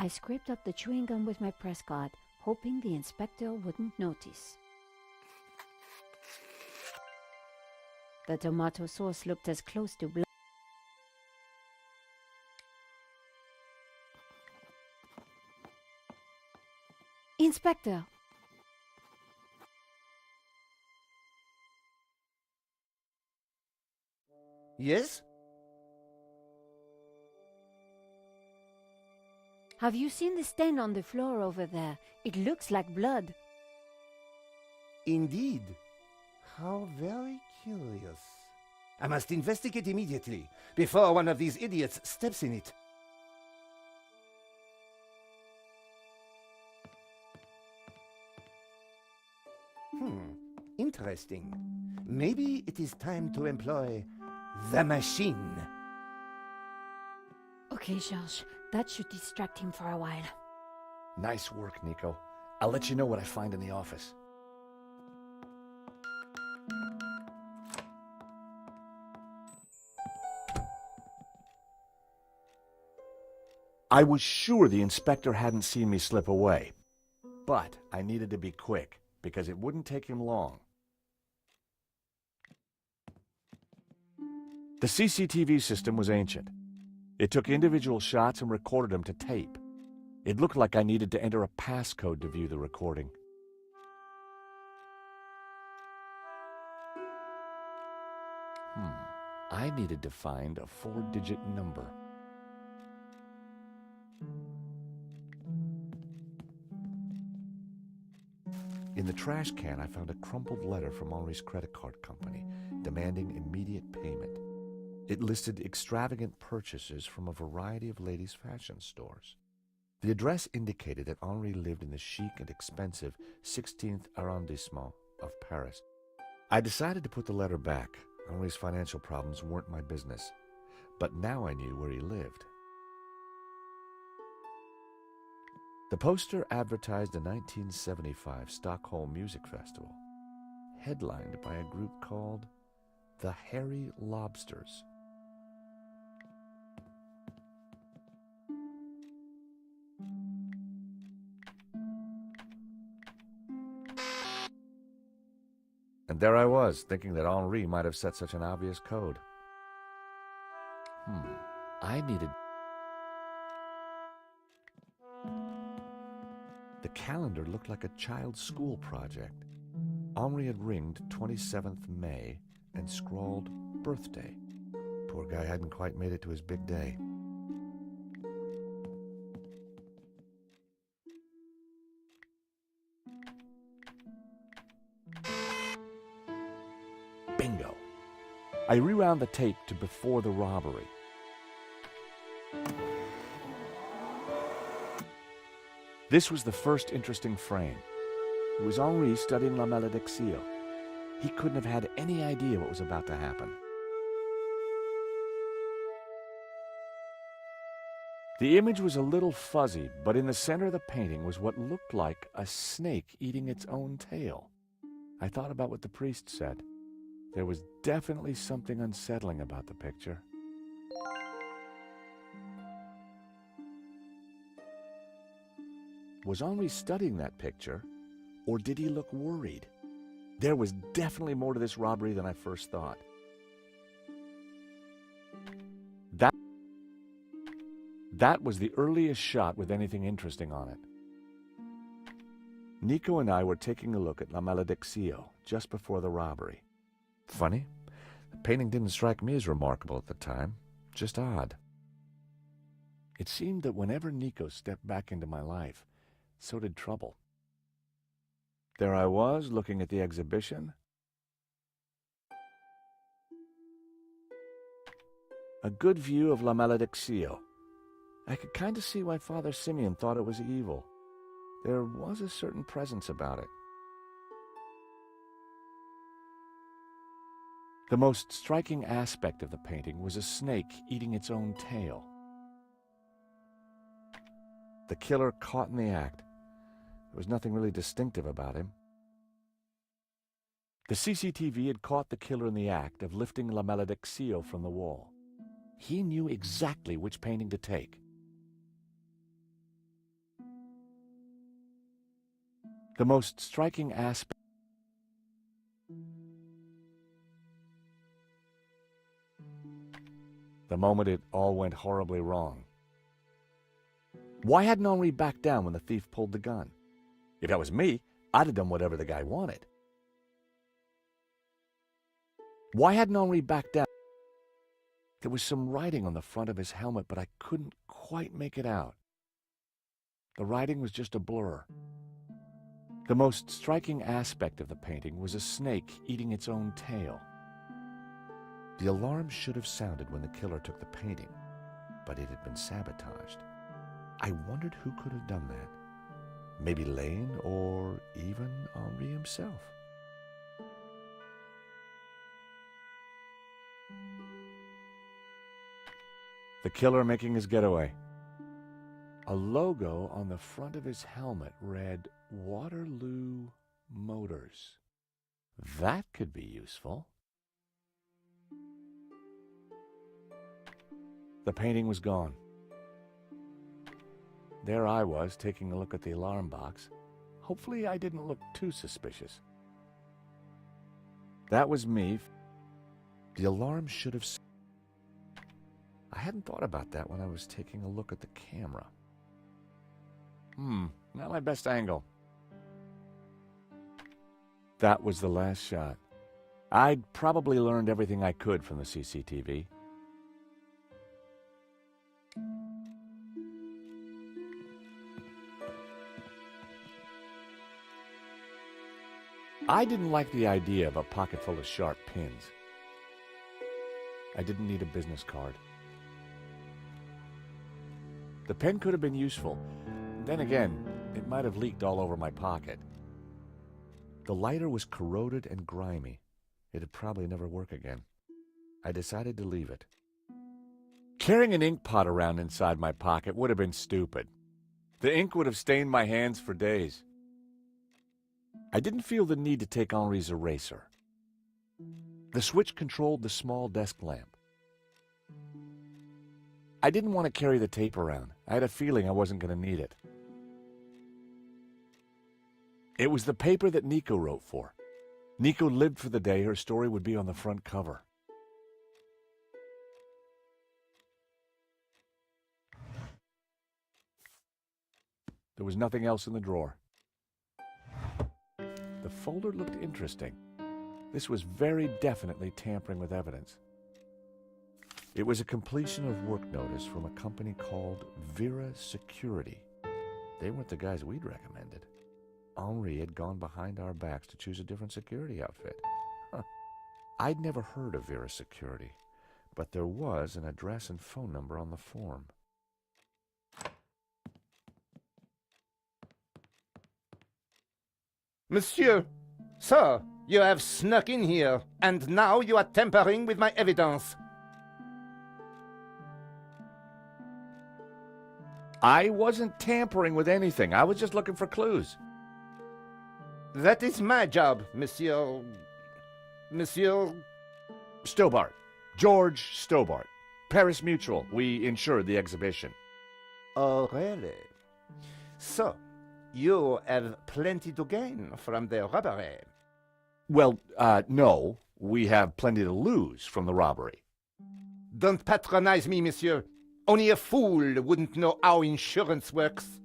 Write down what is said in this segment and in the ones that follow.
I scraped up the chewing gum with my press guard, hoping the inspector wouldn't notice. The tomato sauce looked as close to blood. Inspector! Yes? Have you seen the stain on the floor over there? It looks like blood. Indeed. How very curious. I must investigate immediately, before one of these idiots steps in it. Interesting. Maybe it is time to employ the machine. Okay, Georges, that should distract him for a while. Nice work, Nico. I'll let you know what I find in the office. I was sure the inspector hadn't seen me slip away, but I needed to be quick because it wouldn't take him long. The CCTV system was ancient. It took individual shots and recorded them to tape. It looked like I needed to enter a passcode to view the recording. I needed to find a 4-digit number. In the trash can, I found a crumpled letter from Henri's credit card company demanding immediate payment. It listed extravagant purchases from a variety of ladies' fashion stores. The address indicated that Henri lived in the chic and expensive 16th arrondissement of Paris. I decided to put the letter back. Henri's financial problems weren't my business, but now I knew where he lived. The poster advertised a 1975 Stockholm Music Festival, headlined by a group called the Hairy Lobsters. And there I was, thinking that Henri might have set such an obvious code. I needed... The calendar looked like a child's school project. Henri had ringed 27th May and scrawled birthday. Poor guy hadn't quite made it to his big day. Bingo! I rewound the tape to before the robbery. This was the first interesting frame. It was Henri studying La Malédiction. He couldn't have had any idea what was about to happen. The image was a little fuzzy, but in the center of the painting was what looked like a snake eating its own tail. I thought about what the priest said. There was definitely something unsettling about the picture. Was Henri studying that picture, or did he look worried? There was definitely more to this robbery than I first thought. That was the earliest shot with anything interesting on it. Nico and I were taking a look at La Malédiction just before the robbery. Funny, the painting didn't strike me as remarkable at the time, just odd. It seemed that whenever Nico stepped back into my life, so did trouble. There I was, looking at the exhibition. A good view of La Malédiction. I could kind of see why Father Simeon thought it was evil. There was a certain presence about it. The most striking aspect of the painting was a snake eating its own tail. The killer caught in the act. There was nothing really distinctive about him. The CCTV had caught the killer in the act of lifting La Malédiction from the wall. He knew exactly which painting to take. The most striking aspect... The moment it all went horribly wrong. Why hadn't Henri backed down when the thief pulled the gun? If that was me, I'd have done whatever the guy wanted. Why hadn't Henri backed down? There was some writing on the front of his helmet, but I couldn't quite make it out. The writing was just a blur. The most striking aspect of the painting was a snake eating its own tail. The alarm should have sounded when the killer took the painting, but it had been sabotaged. I wondered who could have done that. Maybe Lane or even Henri himself. The killer making his getaway. A logo on the front of his helmet read Waterloo Motors. That could be useful. The painting was gone. There I was, taking a look at the alarm box. Hopefully I didn't look too suspicious. That was me. The alarm should have... I hadn't thought about that when I was taking a look at the camera. Not my best angle. That was the last shot. I'd probably learned everything I could from the CCTV. I didn't like the idea of a pocket full of sharp pins. I didn't need a business card. The pen could have been useful. Then again, it might have leaked all over my pocket. The lighter was corroded and grimy. It'd probably never work again. I decided to leave it. Carrying an ink pot around inside my pocket would have been stupid. The ink would have stained my hands for days. I didn't feel the need to take Henri's eraser. The switch controlled the small desk lamp. I didn't want to carry the tape around. I had a feeling I wasn't going to need it. It was the paper that Nico wrote for. Nico lived for the day her story would be on the front cover. There was nothing else in the drawer. The folder looked interesting. This was very definitely tampering with evidence. It was a completion of work notice from a company called Vera Security. They weren't the guys we'd recommended. Henri had gone behind our backs to choose a different security outfit. I'd never heard of Vera Security, but there was an address and phone number on the form. Monsieur, sir, you have snuck in here, and now you are tampering with my evidence. I wasn't tampering with anything. I was just looking for clues. That is my job, Monsieur... Stobart. George Stobart. Paris Mutual. We insured the exhibition. Oh, really? So, you have plenty to gain from the robbery. Well, no. We have plenty to lose from the robbery. Don't patronize me, monsieur. Only a fool wouldn't know how insurance works.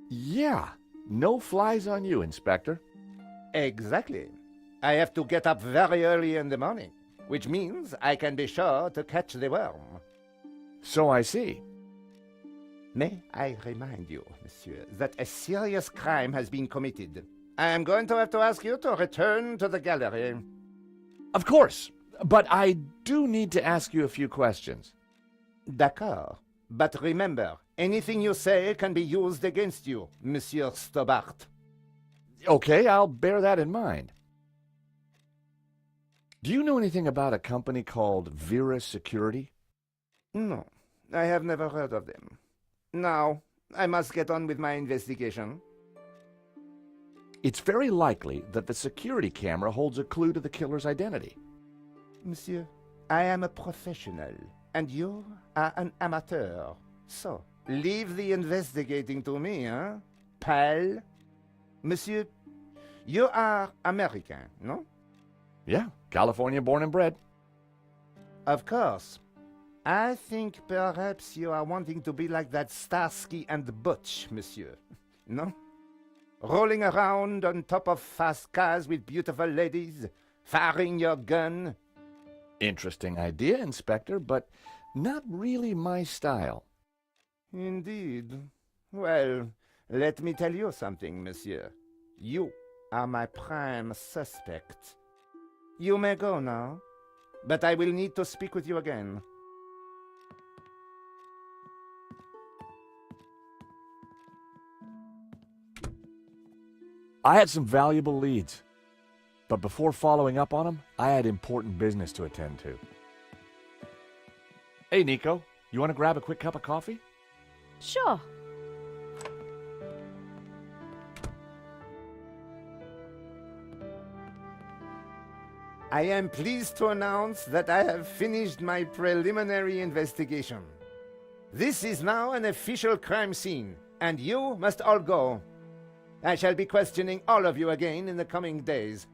Yeah. No flies on you, Inspector. Exactly. I have to get up very early in the morning, which means I can be sure to catch the worm. So I see. May I remind you, monsieur, that a serious crime has been committed. I am going to have to ask you to return to the gallery. Of course. But I do need to ask you a few questions. D'accord. But remember, anything you say can be used against you, Monsieur Stobart. Okay, I'll bear that in mind. Do you know anything about a company called Vera Security? No, I have never heard of them. Now, I must get on with my investigation. It's very likely that the security camera holds a clue to the killer's identity. Monsieur, I am a professional, and you are an amateur. So, leave the investigating to me, pal? Monsieur, You are American, no? Yeah, California born and bred. Of course. I think perhaps you are wanting to be like that Starsky and Butch, monsieur. No? Rolling around on top of fast cars with beautiful ladies, firing your gun. Interesting idea, Inspector, but not really my style. Indeed. Well, let me tell you something, monsieur. You are my prime suspect. You may go now, but I will need to speak with you again. I had some valuable leads, but before following up on them, I had important business to attend to. Hey, Nico, you want to grab a quick cup of coffee? Sure. I am pleased to announce that I have finished my preliminary investigation. This is now an official crime scene, and you must all go. I shall be questioning all of you again in the coming days.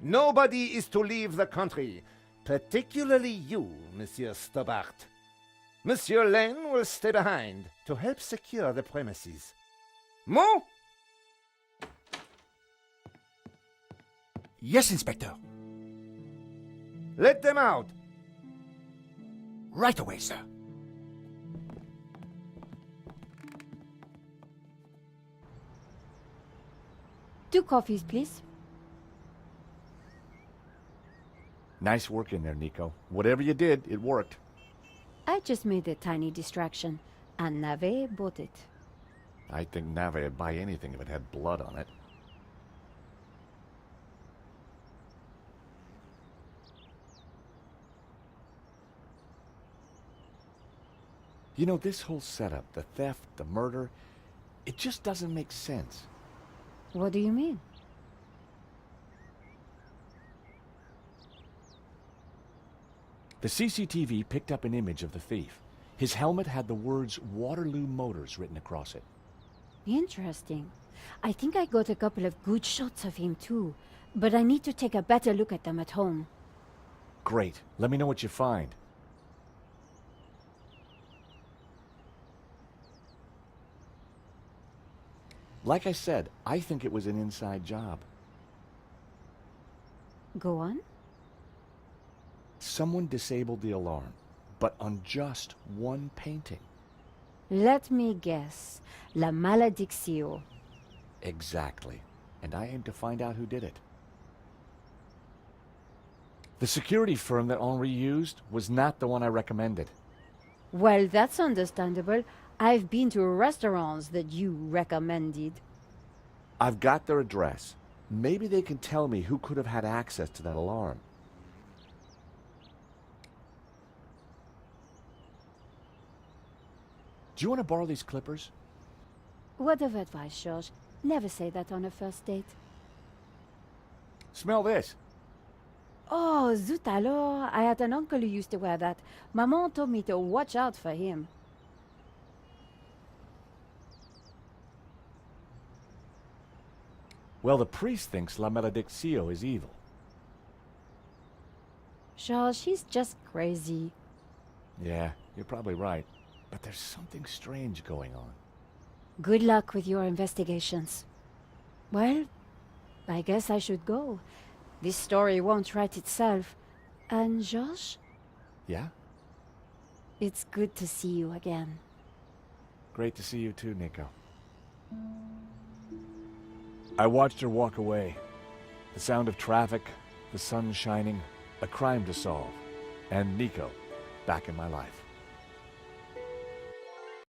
Nobody is to leave the country, particularly you, Monsieur Stobart. Monsieur Lane will stay behind to help secure the premises. Mo? Yes, Inspector. Let them out. Right away, sir. Two coffees, please. Nice work in there, Nico. Whatever you did, it worked. I just made a tiny distraction, and Nave bought it. I think Nave would buy anything if it had blood on it. You know, this whole setup, the theft, the murder, it just doesn't make sense. What do you mean? The CCTV picked up an image of the thief. His helmet had the words Waterloo Motors written across it. Interesting. I think I got a couple of good shots of him too, but I need to take a better look at them at home. Great. Let me know what you find. Like I said, I think it was an inside job. Go on. Someone disabled the alarm, but on just one painting. Let me guess. La Maledictio. Exactly. And I aim to find out who did it. The security firm that Henri used was not the one I recommended. Well, that's understandable. I've been to restaurants that you recommended. I've got their address. Maybe they can tell me who could have had access to that alarm. Do you want to borrow these clippers? Word of advice, George. Never say that on a first date. Smell this. Oh, zut alors. I had an uncle who used to wear that. Maman told me to watch out for him. Well, the priest thinks La Maledictio is evil. George, she's just crazy. Yeah, you're probably right. But there's something strange going on. Good luck with your investigations. Well, I guess I should go. This story won't write itself. And George, Yeah? it's good to see you again. Great to see you too, Nico. I watched her walk away. The sound of traffic, the sun shining, a crime to solve, and Nico back in my life.